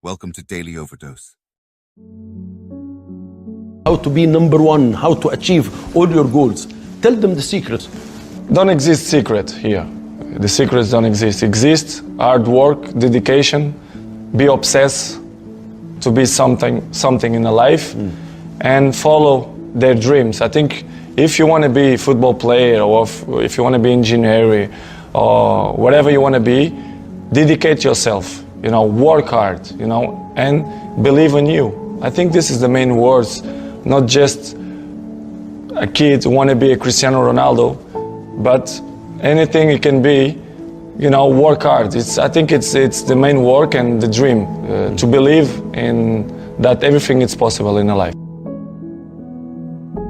Welcome to Daily Overdose. How to be number one, how to achieve all your goals. Tell them the secrets. Don't exist secret here. The secrets don't exist. Exist hard work, dedication, be obsessed to be something in a life, and follow their dreams. I think if you want to be a football player, or if you want to be engineer, or whatever you want to be, dedicate yourself. Work hard. And believe in you. I think this is the main words. Not just a kid who want to be a Cristiano Ronaldo, but anything it can be. Work hard. I think it's the main work and the dream to believe in that everything is possible in a life.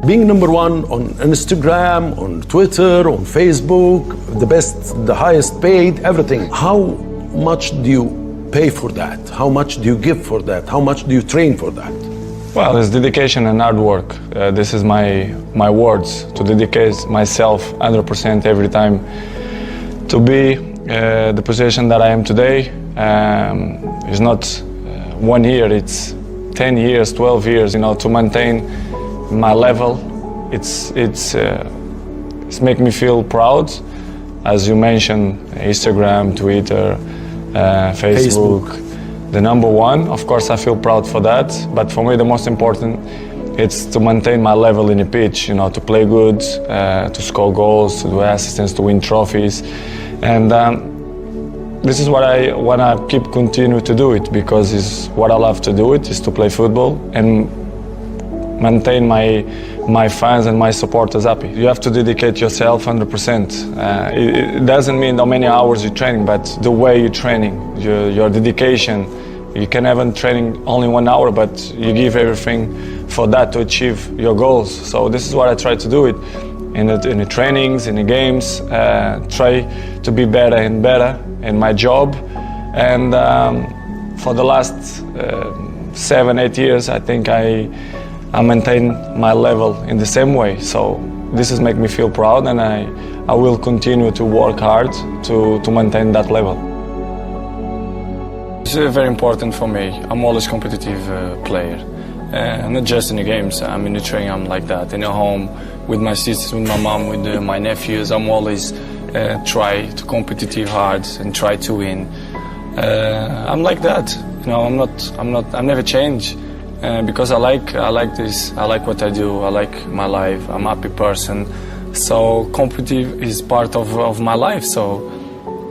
Being number one on Instagram, on Twitter, on Facebook, the best, the highest paid, everything. How much do you pay for that? How much do you give for that? How much do you train for that? Well, it's dedication and hard work. This is my words, to dedicate myself 100% every time to be the position that I am today. It's not 1 year, it's 10 years, 12 years, to maintain my level. It's make me feel proud. As you mentioned, Instagram, Twitter, Facebook. The number one, of course, I feel proud for that. But for me, the most important, it's to maintain my level in the pitch. To play good, to score goals, to do assistance, to win trophies, and this is what I want to keep continue to do it, because it's what I love to do. It is to play football and maintain my fans and my supporters happy. You have to dedicate yourself 100%. It doesn't mean how many hours you're training, but the way you're training, your dedication. You can have training only 1 hour, but you give everything for that to achieve your goals. So this is what I try to do it in the trainings, in the games. Try to be better and better in my job. And for the last 7-8 years, I think I maintain my level in the same way. So this is make me feel proud, and I will continue to work hard to maintain that level. It's very important for me. I'm always a competitive player. Not just in the games, I'm in the training, I'm like that. In the home, with my sisters, with my mom, with my nephews, I'm always try to competitive hard and try to win. I'm like that. I'm never change. Because I like this, I like what I do, I like my life, I'm a happy person. So competitive is part of my life. So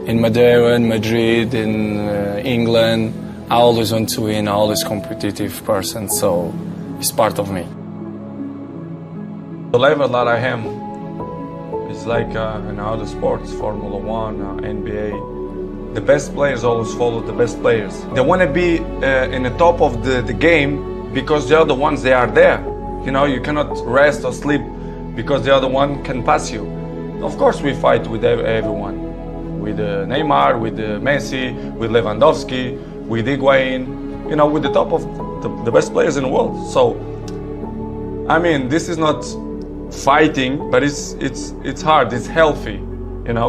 in Madeira, in Madrid, in England, I always want to win, I'm always competitive person, so it's part of me. The level that I am is like in other sports, Formula 1, NBA. The best players always follow the best players. They want to be in the top of the game, because the other ones, they are there. You cannot rest or sleep because the other one can pass you. Of course, we fight with everyone. With Neymar, with Messi, with Lewandowski, with Higuain, with the top of the best players in the world. So, this is not fighting, but it's hard, it's healthy.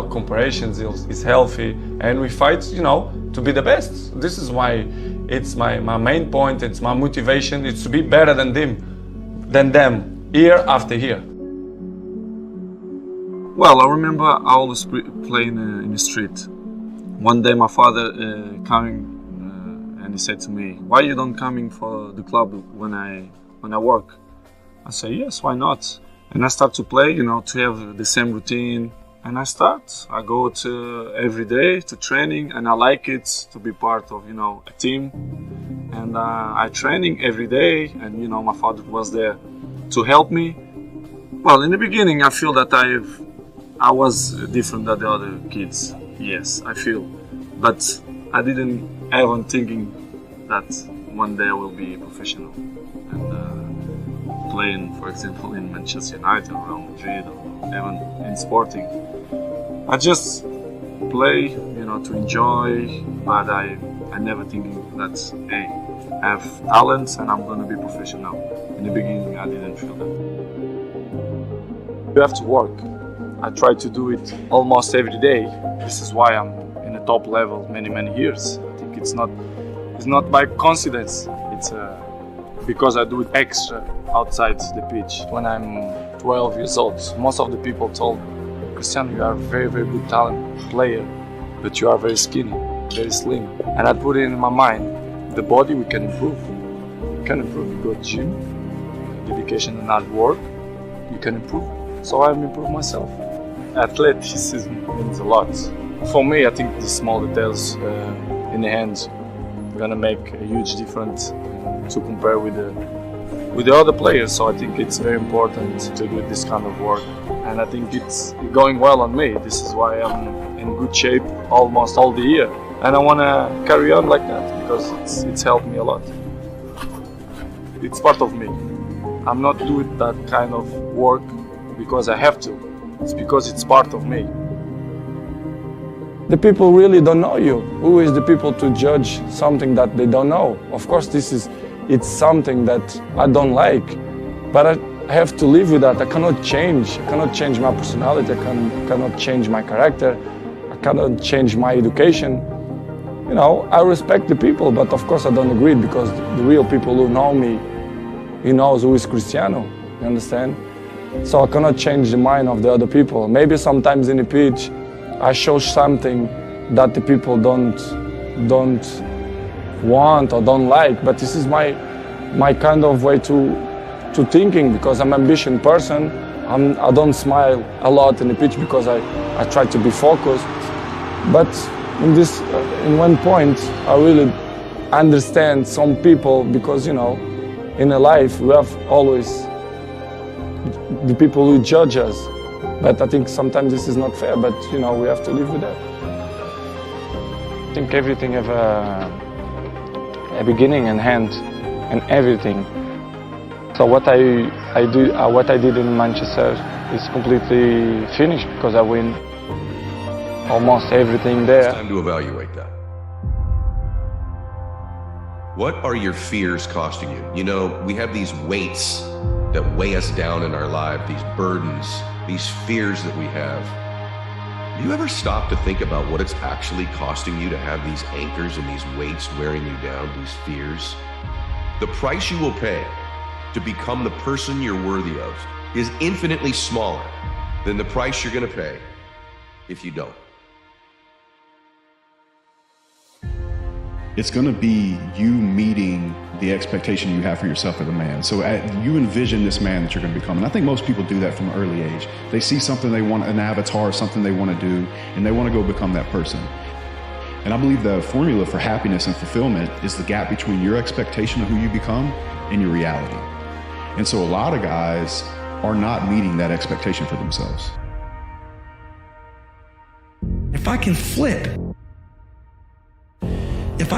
Comparisons is healthy, and we fight, to be the best. This is why it's my main point, it's my motivation, it's to be better than them, year after year. Well, I remember I always playing in the street. One day my father coming and he said to me, "Why you don't coming for the club when I work?" I say, "Yes, why not?" And I start to play, to have the same routine. And I go to every day to training, and I like it to be part of, a team. And I training every day, and my father was there to help me. Well, in the beginning, I feel that I was different than the other kids. Yes, I feel, but I didn't ever thinking that one day I will be professional and playing, for example, in Manchester United or Real Madrid or even in Sporting. I just play, to enjoy, but I never thinking that, hey, I have talents and I'm going to be professional. In the beginning, I didn't feel that. You have to work. I try to do it almost every day. This is why I'm in the top level many years. I think it's not It's not by coincidence. It's because I do it extra outside the pitch. When I'm 12 years old, most of the people told me, Cristiano, you are a very, very good talent player, but you are very skinny, very slim. And I put it in my mind, the body we can improve. You can improve. You go to gym, dedication and hard work, you can improve. So I've improved myself. Athleticism means a lot. For me, I think the small details in the hands are gonna make a huge difference to compare with the other players. So I think it's very important to do this kind of work, and I think it's going well on me. This is why I'm in good shape almost all the year, and I want to carry on like that because it's helped me a lot. It's part of me. I'm not doing that kind of work because I have to. It's because it's part of me. The people really don't know you. Who is the people to judge something that they don't know? Of course, it's something that I don't like, but I have to live with that. I cannot change. I cannot change my personality. I cannot change my character. I cannot change my education. You know, I respect the people, but of course I don't agree because the real people who know me, he knows who is Cristiano. You understand? So I cannot change the mind of the other people. Maybe sometimes in the pitch, I show something that the people don't want or don't like, but this is my kind of way to thinking because I'm an ambitious person. I don't smile a lot in the pitch because I try to be focused. But in one point, I really understand some people because, you know, in a life we have always the people who judge us. But I think sometimes this is not fair, but you know, we have to live with that. I think everything have a beginning and end, and everything. So what I did in Manchester is completely finished because I win almost everything there. It's time to evaluate that. What are your fears costing you? You know, we have these weights that weigh us down in our life, these burdens, these fears that we have. Do you ever stop to think about what it's actually costing you to have these anchors and these weights wearing you down, these fears? The price you will pay to become the person you're worthy of is infinitely smaller than the price you're going to pay if you don't. It's going to be you meeting the expectation you have for yourself as a man. So you envision this man that you're going to become. And I think most people do that from an early age. They see something they want, an avatar, something they want to do, and they want to go become that person. And I believe the formula for happiness and fulfillment is the gap between your expectation of who you become and your reality. And so a lot of guys are not meeting that expectation for themselves. If I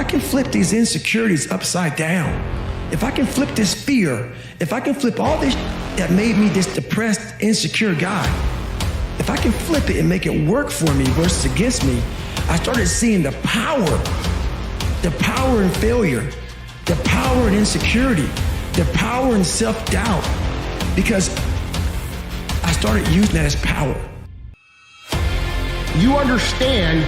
can flip these insecurities upside down, if I can flip this fear, if I can flip all this that made me this depressed, insecure guy, if I can flip it and make it work for me versus against me, I started seeing the power in failure, the power in insecurity, the power in self-doubt, because I started using that as power. You understand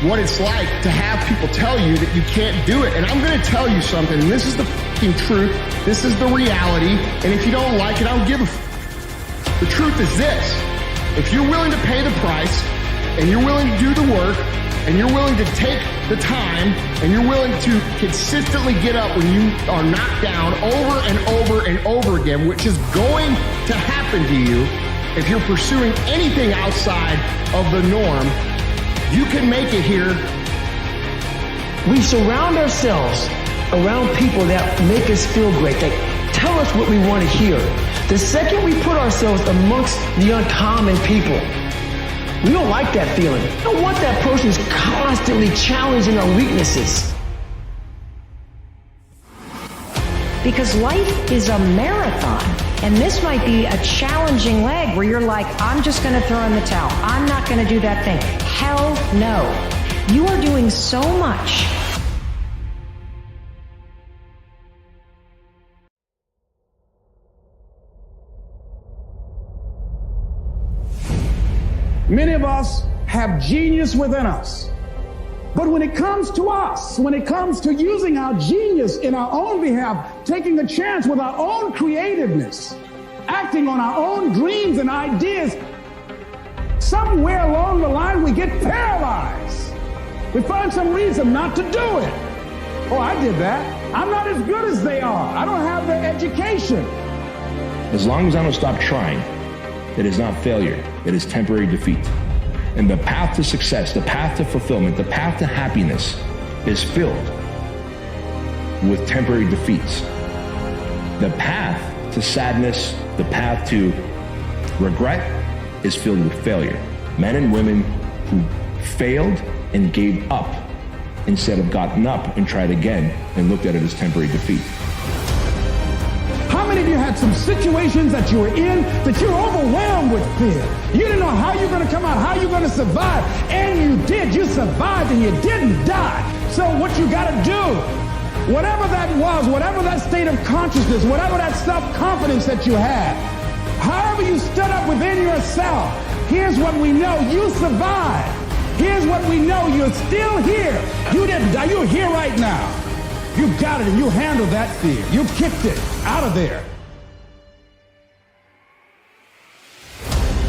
what it's like to have people tell you that you can't do it. And I'm going to tell you something, and this is the fucking truth. This is the reality. And if you don't like it, I don't give a The truth is this. If you're willing to pay the price, and you're willing to do the work, and you're willing to take the time, and you're willing to consistently get up when you are knocked down over and over and over again, which is going to happen to you if you're pursuing anything outside of the norm, you can make it here. We surround ourselves around people that make us feel great, that tell us what we want to hear. The second we put ourselves amongst the uncommon people, we don't like that feeling. We don't want that person who's constantly challenging our weaknesses. Because life is a marathon, and this might be a challenging leg where you're like, I'm just going to throw in the towel. I'm not going to do that thing. Hell no. You are doing so much. Many of us have genius within us. But when it comes to us, when it comes to using our genius in our own behalf, taking a chance with our own creativeness, acting on our own dreams and ideas, somewhere along the line we get paralyzed. We find some reason not to do it. Oh, I did that. I'm not as good as they are. I don't have the education. As long as I don't stop trying, it is not failure. It is temporary defeat. And the path to success, the path to fulfillment, the path to happiness is filled with temporary defeats. The path to sadness, the path to regret is filled with failure. Men and women who failed and gave up instead of gotten up and tried again and looked at it as temporary defeat. How many of you had some situations that you were in that you were overwhelmed with fear? You didn't know how you're going to come out, how you're going to survive, and you did. You survived and you didn't die. So what you got to do, whatever that was, whatever that state of consciousness, whatever that self-confidence that you had, however you stood up within yourself, here's what we know, you survived. Here's what we know, you're still here. You didn't die, you're here right now. You got it and you handled that fear. You kicked it out of there.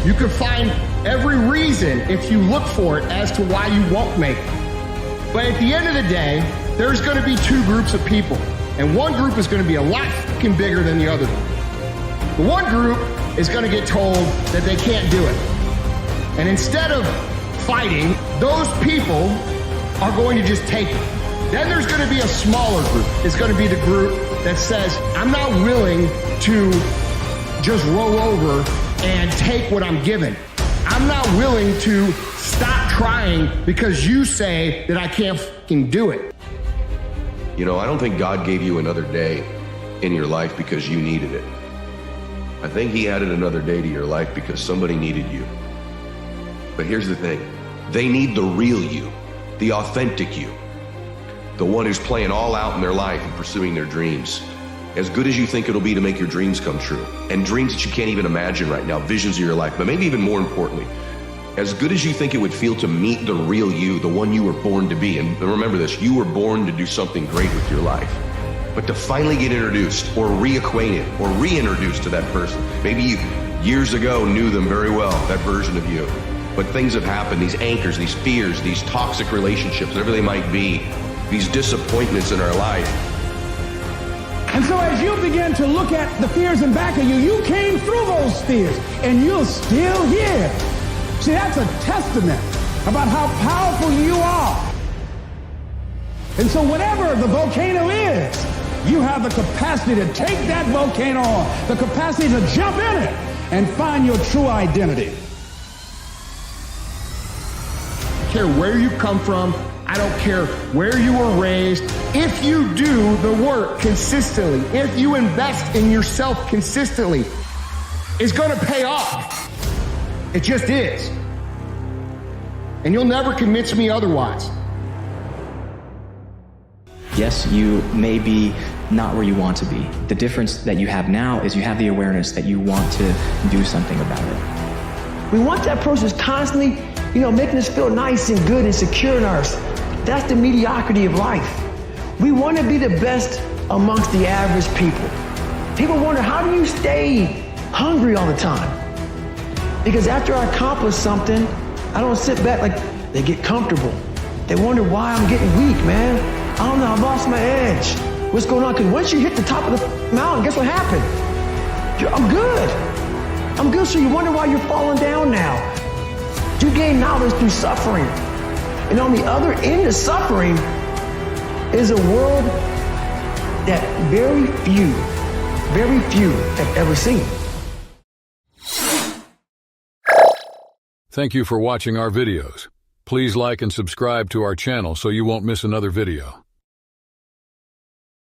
You can find every reason, if you look for it, as to why you won't make it. But at the end of the day, there's going to be two groups of people. And one group is going to be a lot fucking bigger than the other group. The one group is going to get told that they can't do it. And instead of fighting, those people are going to just take it. Then there's going to be a smaller group. It's going to be the group that says, I'm not willing to just roll over and take what I'm given. I'm not willing to stop trying because you say that I can't fucking do it. You know, I don't think God gave you another day in your life because you needed it. I think he added another day to your life because somebody needed you. But here's the thing. They need the real you, the authentic you, the one who's playing all out in their life and pursuing their dreams. As good as you think it'll be to make your dreams come true, and dreams that you can't even imagine right now, visions of your life, but maybe even more importantly, as good as you think it would feel to meet the real you, the one you were born to be. And remember this, you were born to do something great with your life. But to finally get introduced or reacquainted or reintroduced to that person, maybe you years ago knew them very well, that version of you. But things have happened, these anchors, these fears, these toxic relationships, whatever they might be, these disappointments in our life. And so as you begin to look at the fears in back of you, you came through those fears and you're still here. See, that's a testament about how powerful you are. And so whatever the volcano is, you have the capacity to take that volcano on, the capacity to jump in it and find your true identity. I don't care where you come from. I don't care where you were raised. If you do the work consistently, if you invest in yourself consistently, it's going to pay off. It just is. And you'll never convince me otherwise. Yes, you may be not where you want to be. The difference that you have now is you have the awareness that you want to do something about it. We want that person who's constantly, making us feel nice and good and secure in ours. That's the mediocrity of life. We want to be the best amongst the average people. People wonder, how do you stay hungry all the time? Because after I accomplish something, I don't sit back like they get comfortable. They wonder why I'm getting weak, man. I don't know, I've lost my edge. What's going on? Because once you hit the top of the mountain, guess what happened? I'm good. I'm good, so you wonder why you're falling down now. You gain knowledge through suffering. And on the other end of suffering is a world that very few have ever seen. Thank you for watching our videos. Please like and subscribe to our channel so you won't miss another video.